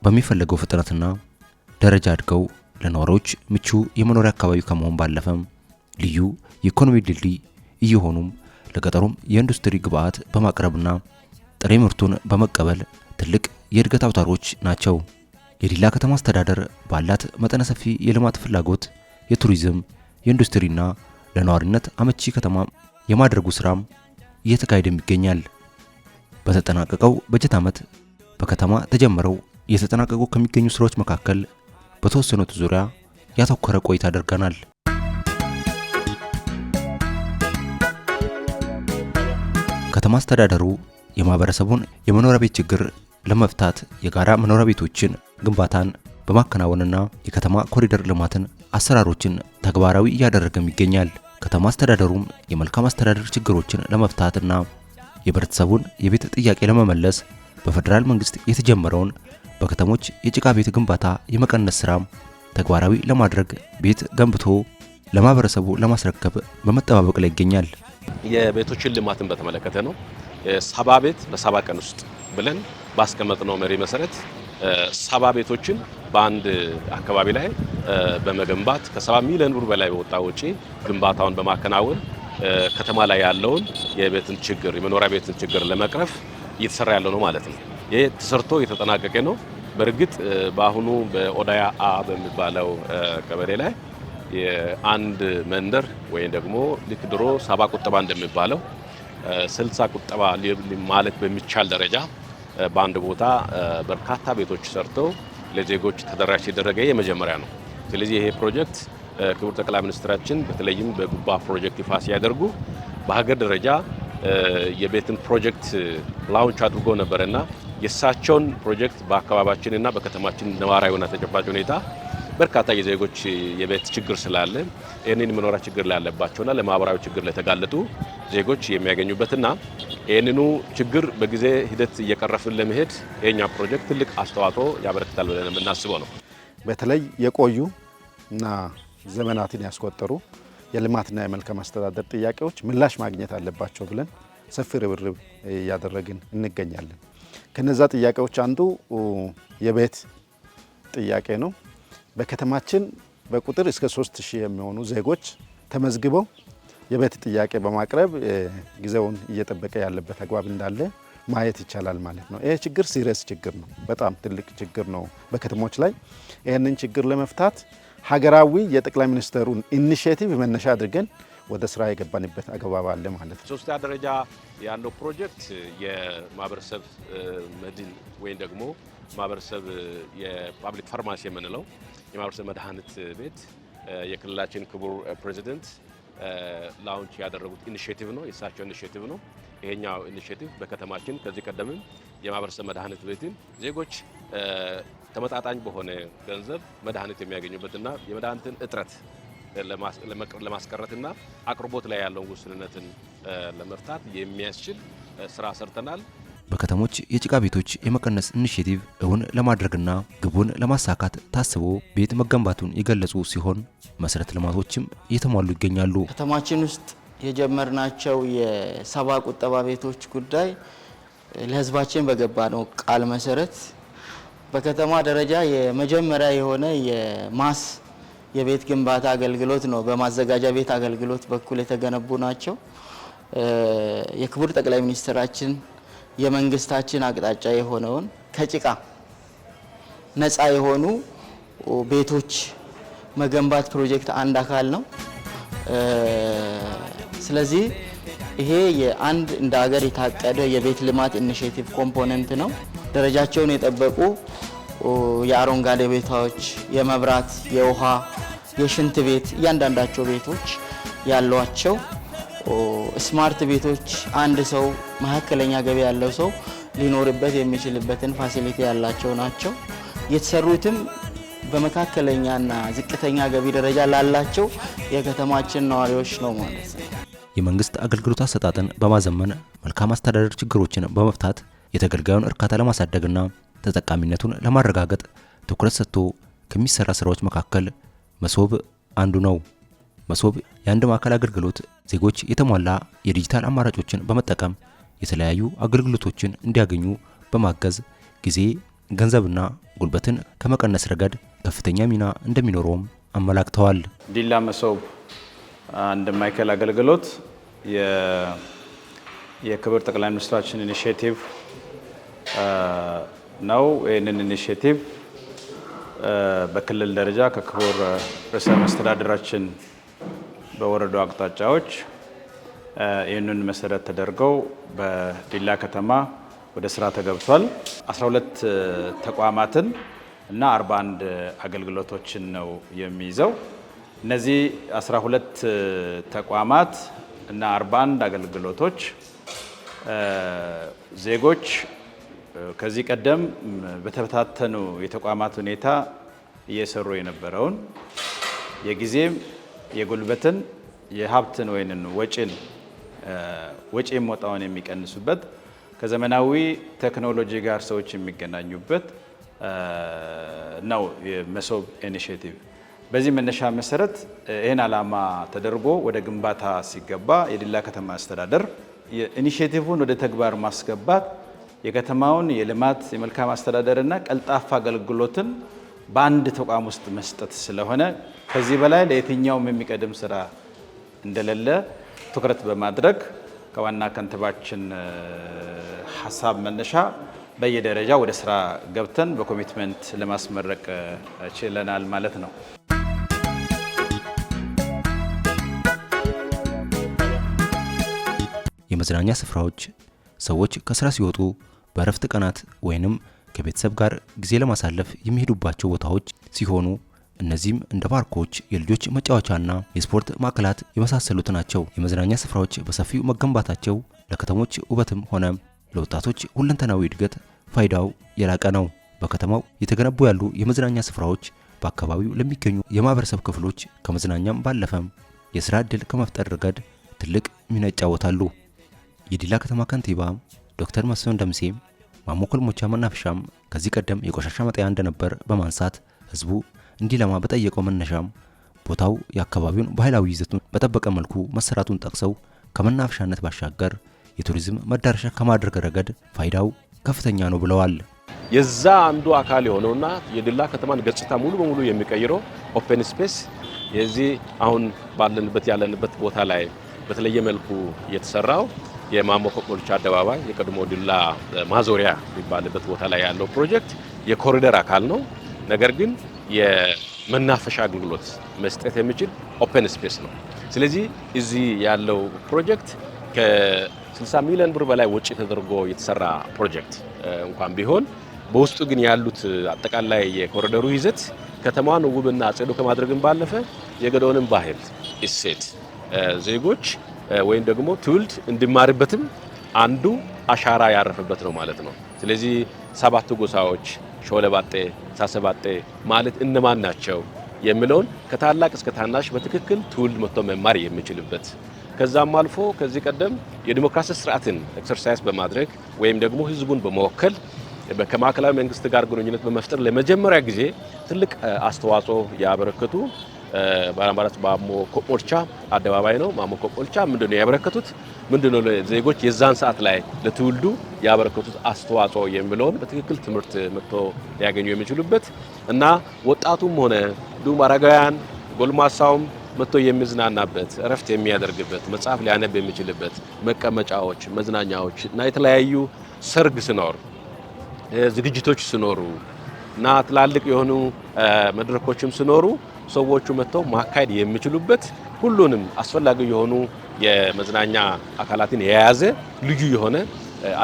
በሚፈልገው ፍጥነትና ደረጃ አድገው ለነዋሪዎች ምቹ የመኖሪያ አካባቢ ከመሆን ባለፈም ልዩ የኢኮኖሚ ድልድይ እየሆኑም ለገጠሩም የኢንዱስትሪ ግብዓት በማቅረብና ጥሬ ምርቱን በመቀበል ትልቅ የእድገት አውታሮች ናቸው። የዲላ ከተማ አስተዳደር ባላት መጠነ ሰፊ የልማት ፍላጎት የቱሪዝም የኢንዱስትሪና ለነዋሪነት አመቺ ከተማ የማድረጉ ስራም እየተካሄደ ይገኛል። በተጠናቀቀው በጀት ዓመት በከተማ ተጀምረው እየተጠናቀቁ ከሚገኙ ስራዎች መካከል በተወሰኑት ዙሪያ ያተኮረ ቆይታ አድርገናል። ከተማ አስተዳደሩ የማህበረሰቡን የመኖሪያ ቤት ችግር ለመፍታት የጋራ መኖሪያ ቤቶችን ግንባታን በማከናወንና የከተማ ኮሪደር ልማትን አሰራሮችን ተግባራዊ እያደረገም ይገኛል። ከተማ አስተዳደሩም የመልካም አስተዳደር ችግሮችን ለመፍታትና የህብረተሰቡን የቤት ጥያቄ ለመመለስ በፌደራል መንግስት የተጀመረውን በከተሞች የጭቃ ቤት ግንባታ የመቀነስ ስራም ተግባራዊ ለማድረግ ቤት ገንብቶ ለማህበረሰቡ ለማስረከብ በመጠባበቅ ላይ ይገኛል። የቤቶችን ልማትን በተመለከተ ነው። 70 ቤት በ70 ቀን ውስጥ ብለን ባስቀመጥነው መሪ መሰረት 70 ቤቶችን በአንድ አካባቢ ላይ በመገንባት ከ70 ሚሊዮን ብር በላይ በወጣ ወጪ ግንባታውን በማከናወን ከተማ ላይ ያለውን የቤትን ችግር የመኖሪያ ቤትን ችግር ለመቅረፍ እየተሰራ ያለው ነው ማለት ነው። ይሄ ተሰርቶ የተጠናቀቀ ነው። በእርግጥ በአሁኑ በኦዳያ አ በሚባለው ቀበሌ ላይ የአንድ መንደር ወይም ደግሞ ልክ ድሮ 70 ቁጠባ እንደሚባለው 60 ቁጠባ ማለት በሚቻል ደረጃ በአንድ ቦታ በርካታ ቤቶች ሰርተው ለዜጎች ተደራሽ የተደረገ የመጀመሪያ ነው። ስለዚህ ይሄ ፕሮጀክት ክቡር ጠቅላይ ሚኒስትራችን በተለይም በጉባ ፕሮጀክት ይፋ ሲያደርጉ በሀገር ደረጃ የቤትን ፕሮጀክት ላውንች አድርጎ ነበርና የሳቸውን ፕሮጀክት በአካባቢያችንና በከተማችን ነዋራዊና ተጨባጭ ሁኔታ በርካታ የዜጎች የቤት ችግር ስላለ ይህንን መኖሪያ ችግር ላለባቸውና ለማህበራዊ ችግር ለተጋለጡ ዜጎች የሚያገኙበትና ይህንኑ ችግር በጊዜ ሂደት እየቀረፍን ለመሄድ የኛ ፕሮጀክት ትልቅ አስተዋጽኦ ያበረክታል ብለን የምናስበው ነው። በተለይ የቆዩ እና ዘመናትን ያስቆጠሩ የልማትና የመልካም አስተዳደር ጥያቄዎች ምላሽ ማግኘት አለባቸው ብለን ሰፊ ርብርብ እያደረግን እንገኛለን። ከነዛ ጥያቄዎች አንዱ የቤት ጥያቄ ነው። በከተማችን በቁጥር እስከ 3000 የሚሆኑ ዜጎች ተመዝግበው የቤት ጥያቄ በማቅረብ ጊዜውን እየጠበቀ ያለበት አግባብ እንዳለ ማየት ይቻላል ማለት ነው። ይሄ ችግር ሲሪየስ ችግር ነው። በጣም ትልቅ ችግር ነው በከተሞች ላይ። ይህንን ችግር ለመፍታት ሀገራዊ የጠቅላይ ሚኒስትሩን ኢኒሼቲቭ መነሻ አድርገን ወደ ስራ የገባንበት አግባብ አለ ማለት ነው። ሶስተኛ ደረጃ ያለው ፕሮጀክት የማህበረሰብ መድን ወይም ደግሞ ማህበረሰብ የፓብሊክ ፋርማሲ የምንለው የማህበረሰብ መድኃኒት ቤት የክልላችን ክቡር ፕሬዚደንት ላውንች ያደረጉት ኢኒሼቲቭ ነው። የእሳቸው ኢኒሼቲቭ ነው። ይሄኛው ኢኒሼቲቭ በከተማችን ከዚህ ቀደምም የማህበረሰብ መድኃኒት ቤትን ዜጎች ተመጣጣኝ በሆነ ገንዘብ መድኃኒት የሚያገኙበትና የመድኃኒትን እጥረት ለማስቀረትና አቅርቦት ላይ ያለውን ውስንነትን ለመፍታት የሚያስችል ስራ ሰርተናል። በከተሞች የጭቃ ቤቶች የመቀነስ ኢኒሼቲቭ እውን ለማድረግና ግቡን ለማሳካት ታስቦ ቤት መገንባቱን የገለጹ ሲሆን መሰረተ ልማቶችም እየተሟሉ ይገኛሉ። ከተማችን ውስጥ የጀመርናቸው የ70 ቁጠባ ቤቶች ጉዳይ ለህዝባችን በገባነው ቃል መሰረት በከተማ ደረጃ የመጀመሪያ የሆነ የማስ የቤት ግንባታ አገልግሎት ነው። በማዘጋጃ ቤት አገልግሎት በኩል የተገነቡ ናቸው። የክቡር ጠቅላይ ሚኒስትራችን የመንግስታችን አቅጣጫ የሆነውን ከጭቃ ነፃ የሆኑ ቤቶች መገንባት ፕሮጀክት አንድ አካል ነው። ስለዚህ ይሄ የአንድ እንደ ሀገር የታቀደ የቤት ልማት ኢኒሼቲቭ ኮምፖነንት ነው። ደረጃቸውን የጠበቁ የአረንጓዴ ቤቶች፣ የመብራት፣ የውሃ፣ የሽንት ቤት እያንዳንዳቸው ቤቶች ያሏቸው ስማርት ቤቶች አንድ ሰው መካከለኛ ገቢ ያለው ሰው ሊኖርበት የሚችልበትን ፋሲሊቲ ያላቸው ናቸው። የተሰሩትም በመካከለኛና ዝቅተኛ ገቢ ደረጃ ላላቸው የከተማችን ነዋሪዎች ነው ማለት ነው። የመንግስት አገልግሎት አሰጣጥን በማዘመን መልካም አስተዳደር ችግሮችን በመፍታት የተገልጋዩን እርካታ ለማሳደግና ተጠቃሚነቱን ለማረጋገጥ ትኩረት ሰጥቶ ከሚሰራ ስራዎች መካከል መሶብ አንዱ ነው። መሶብ የአንድ ማዕከል አገልግሎት ዜጎች የተሟላ የዲጂታል አማራጮችን በመጠቀም የተለያዩ አገልግሎቶችን እንዲያገኙ በማገዝ ጊዜ፣ ገንዘብና ጉልበትን ከመቀነስ ረገድ ከፍተኛ ሚና እንደሚኖረውም አመላክተዋል። ዲላ መሶብ እንደ ማዕከል አገልግሎት የክብር ጠቅላይ ሚኒስትራችን ኢኒሼቲቭ ነው። ይህንን ኢኒሼቲቭ በክልል ደረጃ ከክቡር ርዕሰ መስተዳድራችን በወረዱ አቅጣጫዎች ይህንን መሰረት ተደርገው በዲላ ከተማ ወደ ስራ ተገብቷል። 12 ተቋማትን እና 41 አገልግሎቶችን ነው የሚይዘው። እነዚህ 12 ተቋማት እና 41 አገልግሎቶች ዜጎች ከዚህ ቀደም በተበታተኑ የተቋማት ሁኔታ እየሰሩ የነበረውን የጊዜም የጉልበትን የሀብትን ወይንም ወጪ ሞጣውን የሚቀንሱበት ከዘመናዊ ቴክኖሎጂ ጋር ሰዎች የሚገናኙበት ነው የመሶብ ኢኒሼቲቭ። በዚህ መነሻ መሰረት ይህን ዓላማ ተደርጎ ወደ ግንባታ ሲገባ የዲላ ከተማ አስተዳደር ኢኒሼቲቭን ወደ ተግባር ማስገባት የከተማውን የልማት የመልካም አስተዳደርና ቀልጣፋ አገልግሎትን በአንድ ተቋም ውስጥ መስጠት ስለሆነ ከዚህ በላይ ለየትኛውም የሚቀድም ስራ እንደሌለ ትኩረት በማድረግ ከዋና ከንቲባችን ሀሳብ መነሻ በየደረጃ ወደ ስራ ገብተን በኮሚትመንት ለማስመረቅ ችለናል ማለት ነው። የመዝናኛ ስፍራዎች ሰዎች ከስራ ሲወጡ በእረፍት ቀናት ወይንም ከቤተሰብ ጋር ጊዜ ለማሳለፍ የሚሄዱባቸው ቦታዎች ሲሆኑ እነዚህም እንደ ፓርኮች፣ የልጆች መጫወቻና የስፖርት ማዕከላት የመሳሰሉት ናቸው። የመዝናኛ ስፍራዎች በሰፊው መገንባታቸው ለከተሞች ውበትም ሆነ ለወጣቶች ሁለንተናዊ እድገት ፋይዳው የላቀ ነው። በከተማው የተገነቡ ያሉ የመዝናኛ ስፍራዎች በአካባቢው ለሚገኙ የማህበረሰብ ክፍሎች ከመዝናኛም ባለፈም የስራ ዕድል ከመፍጠር ረገድ ትልቅ ሚና ይጫወታሉ። የዲላ ከተማ ከንቲባ ዶክተር መስፍን ደምሴ ማሞ ኮልሞቻ መናፈሻም ከዚህ ቀደም የቆሻሻ መጣያ እንደነበር በማንሳት ህዝቡ እንዲለማ በጠየቀው መነሻም ቦታው የአካባቢውን ባህላዊ ይዘቱን በጠበቀ መልኩ መሰራቱን ጠቅሰው ከመናፈሻነት ባሻገር የቱሪዝም መዳረሻ ከማድረግ ረገድ ፋይዳው ከፍተኛ ነው ብለዋል። የዛ አንዱ አካል የሆነውና የዲላ ከተማን ገጽታ ሙሉ በሙሉ የሚቀይረው ኦፕን ስፔስ የዚህ አሁን ያለንበት ቦታ ላይ በተለየ መልኩ የተሰራው የማሞ ኮልሞቻ አደባባይ የቀድሞ ዲላ ማዞሪያ የሚባልበት ቦታ ላይ ያለው ፕሮጀክት የኮሪደር አካል ነው። ነገር ግን የመናፈሻ አገልግሎት መስጠት የሚችል ኦፕን ስፔስ ነው። ስለዚህ እዚህ ያለው ፕሮጀክት ከ60 ሚሊዮን ብር በላይ ወጪ ተደርጎ የተሰራ ፕሮጀክት እንኳን ቢሆን በውስጡ ግን ያሉት አጠቃላይ የኮሪደሩ ይዘት ከተማዋን ውብና ጽዱ ከማድረግም ባለፈ የገዶንም ባህል እሴት ዜጎች ወይም ደግሞ ትውልድ እንዲማርበትም አንዱ አሻራ ያረፈበት ነው ማለት ነው። ስለዚህ 7 ጎሳዎች ሾለባጤ፣ ሳሰባጤ ማለት እነማን ናቸው የሚለውን ከታላቅ እስከ ታናሽ በትክክል ትውልድ መጥቶ መማር የሚችልበት ከዛም አልፎ ከዚህ ቀደም የዲሞክራሲ ስርዓትን ኤክሰርሳይዝ በማድረግ ወይም ደግሞ ህዝቡን በመወከል ከማዕከላዊ መንግስት ጋር ግንኙነት በመፍጠር ለመጀመሪያ ጊዜ ትልቅ አስተዋጽኦ ያበረከቱ ባላምባራስ ማሞ ኮልሞቻ አደባባይ ነው። ማሞ ኮልሞቻ ምንድነው ያበረከቱት? ምንድነው ለዜጎች የዛን ሰዓት ላይ ለትውልዱ ያበረከቱት አስተዋጽኦ የሚለውን በትክክል ትምህርት መጥቶ ሊያገኙ የሚችሉበት እና ወጣቱም ሆነ ዱም አረጋውያን ጎልማሳውም መጥቶ የሚዝናናበት እረፍት የሚያደርግበት መጽሐፍ ሊያነብ የሚችልበት መቀመጫዎች፣ መዝናኛዎች እና የተለያዩ ሰርግ ሲኖር ዝግጅቶች ሲኖሩ እና ትላልቅ የሆኑ መድረኮችም ሲኖሩ ሰዎቹ መጥተው ማካሄድ የሚችሉበት ሁሉንም አስፈላጊ የሆኑ የመዝናኛ አካላትን የያዘ ልዩ የሆነ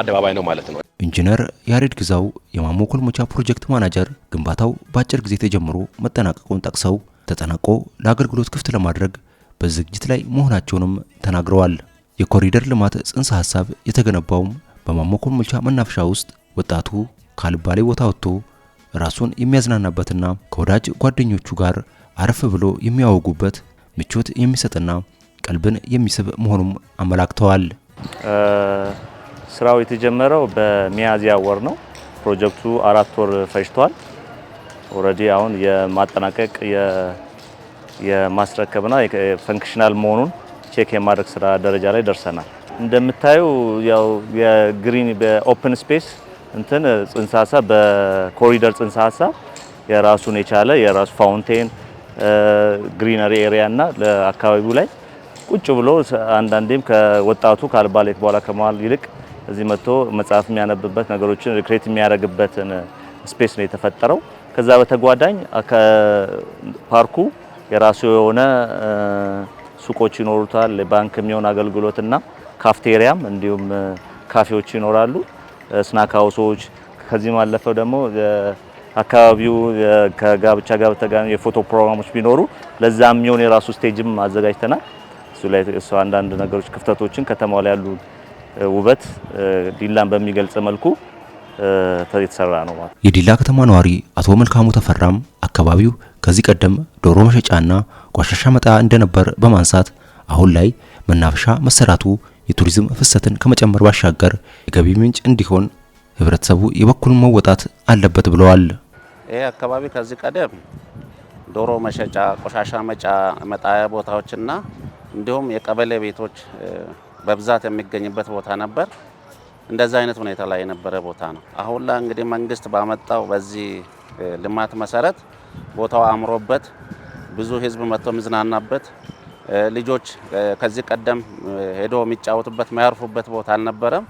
አደባባይ ነው ማለት ነው። ኢንጂነር ያሬድ ግዛው የማሞ ኮልሞቻ ፕሮጀክት ማናጀር ግንባታው በአጭር ጊዜ ተጀምሮ መጠናቀቁን ጠቅሰው ተጠናቆ ለአገልግሎት ክፍት ለማድረግ በዝግጅት ላይ መሆናቸውንም ተናግረዋል። የኮሪደር ልማት ጽንሰ ሐሳብ የተገነባውም በማሞ ኮልሞቻ መናፈሻ ውስጥ ወጣቱ ካልባሌ ቦታ ወጥቶ ራሱን የሚያዝናናበትና ከወዳጅ ጓደኞቹ ጋር አረፍ ብሎ የሚያወጉበት ምቾት የሚሰጥና ቀልብን የሚስብ መሆኑን አመላክተዋል። ስራው የተጀመረው በሚያዝያ ወር ነው። ፕሮጀክቱ 4 ወር ፈጅቷል። ኦልሬዲ አሁን የማጠናቀቅ የማስረከብና ፈንክሽናል መሆኑን ቼክ የማድረግ ስራ ደረጃ ላይ ደርሰናል። እንደምታዩ ያው የግሪን በኦፕን ስፔስ እንትን ጽንሰ ሀሳብ በኮሪደር ጽንሰ ሀሳብ የራሱን የቻለ የራሱ ፋውንቴን ግሪነሪ ኤሪያ እና ለአካባቢው ላይ ቁጭ ብሎ አንዳንዴም ከወጣቱ ካልባሌት በኋላ ከመዋል ይልቅ እዚህ መጥቶ መጽሐፍ የሚያነብበት ነገሮችን ሪክሬት የሚያደርግበትን ስፔስ ነው የተፈጠረው። ከዛ በተጓዳኝ ፓርኩ የራሱ የሆነ ሱቆች ይኖሩታል። ለባንክ የሚሆን አገልግሎትና ካፍቴሪያም እንዲሁም ካፌዎች ይኖራሉ፣ ስናክ ሃውሶች። ከዚህ ማለፈው ደግሞ አካባቢው ከጋብቻ ጋር በተገናኘ የፎቶ ፕሮግራሞች ቢኖሩ ለዛ የሚሆን የራሱ ስቴጅም አዘጋጅተናል። እሱ ላይ አንዳንድ ነገሮች ክፍተቶችን ከተማው ላይ ያሉ ውበት ዲላን በሚገልጽ መልኩ የተሰራ ነው ማለት። የዲላ ከተማ ነዋሪ አቶ መልካሙ ተፈራም አካባቢው ከዚህ ቀደም ዶሮ መሸጫና ቆሻሻ መጣያ እንደነበር በማንሳት አሁን ላይ መናፈሻ መሰራቱ የቱሪዝም ፍሰትን ከመጨመር ባሻገር የገቢ ምንጭ እንዲሆን ህብረተሰቡ የበኩሉን መወጣት አለበት ብለዋል። ይሄ አካባቢ ከዚህ ቀደም ዶሮ መሸጫ፣ ቆሻሻ መጣያ ቦታዎችና እንዲሁም የቀበሌ ቤቶች በብዛት የሚገኝበት ቦታ ነበር። እንደዛ አይነት ሁኔታ ላይ የነበረ ቦታ ነው። አሁን ላይ እንግዲህ መንግስት ባመጣው በዚህ ልማት መሰረት ቦታው አምሮበት ብዙ ህዝብ መጥቶ የሚዝናናበት ልጆች ከዚህ ቀደም ሄዶ የሚጫወቱበት የሚያርፉበት ቦታ አልነበረም።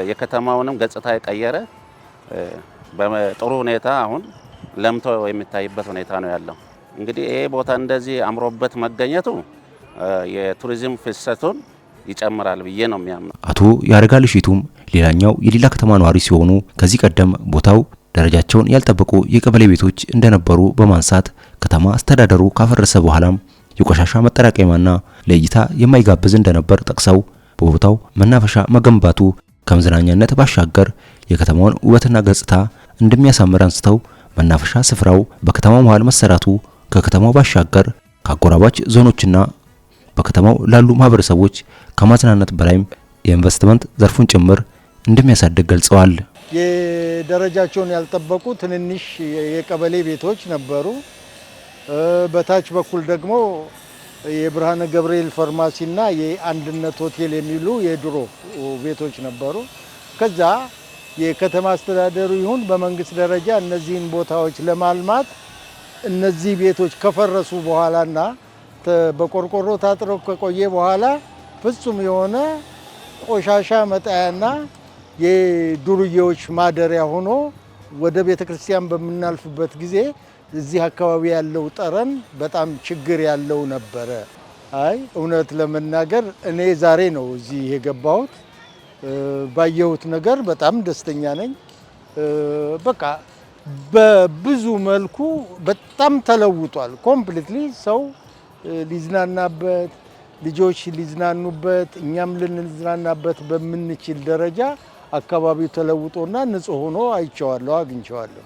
የከተማውንም ገጽታ የቀየረ በጥሩ ሁኔታ አሁን ለምቶ የሚታይበት ሁኔታ ነው ያለው። እንግዲህ ይሄ ቦታ እንደዚህ አምሮበት መገኘቱ የቱሪዝም ፍሰቱን ይጨምራል ብዬ ነው የሚያምነው። አቶ ያረጋል እሺቱም ሌላኛው የዲላ ከተማ ነዋሪ ሲሆኑ ከዚህ ቀደም ቦታው ደረጃቸውን ያልጠበቁ የቀበሌ ቤቶች እንደነበሩ በማንሳት ከተማ አስተዳደሩ ካፈረሰ በኋላም የቆሻሻ መጠራቀሚያና ለእይታ የማይጋብዝ እንደነበር ጠቅሰው በቦታው መናፈሻ መገንባቱ ከመዝናኛነት ባሻገር የከተማውን ውበትና ገጽታ እንደሚያሳምር አንስተው መናፈሻ ስፍራው በከተማው መሃል መሰራቱ ከከተማው ባሻገር ከአጎራባች ዞኖችና በከተማው ላሉ ማህበረሰቦች ከማዝናናት በላይም የኢንቨስትመንት ዘርፉን ጭምር እንደሚያሳድግ ገልጸዋል። የደረጃቸውን ያልጠበቁ ትንንሽ የቀበሌ ቤቶች ነበሩ። በታች በኩል ደግሞ የብርሃነ ገብርኤል ፋርማሲና የአንድነት ሆቴል የሚሉ የድሮ ቤቶች ነበሩ። ከዛ የከተማ አስተዳደሩ ይሁን በመንግስት ደረጃ እነዚህን ቦታዎች ለማልማት እነዚህ ቤቶች ከፈረሱ በኋላና በቆርቆሮ ታጥረው ከቆየ በኋላ ፍጹም የሆነ ቆሻሻ መጣያና የዱርዬዎች ማደሪያ ሆኖ ወደ ቤተክርስቲያን በምናልፍበት ጊዜ እዚህ አካባቢ ያለው ጠረን በጣም ችግር ያለው ነበረ። እውነት ለመናገር እኔ ዛሬ ነው እዚህ የገባሁት። ባየሁት ነገር በጣም ደስተኛ ነኝ። በቃ በብዙ መልኩ በጣም ተለውጧል። ኮምፕሊትሊ ሰው ሊዝናናበት፣ ልጆች ሊዝናኑበት፣ እኛም ልንዝናናበት በምንችል ደረጃ አካባቢው ተለውጦና ንጹህ ሆኖ አይቼዋለሁ፣ አግኝቼዋለሁ።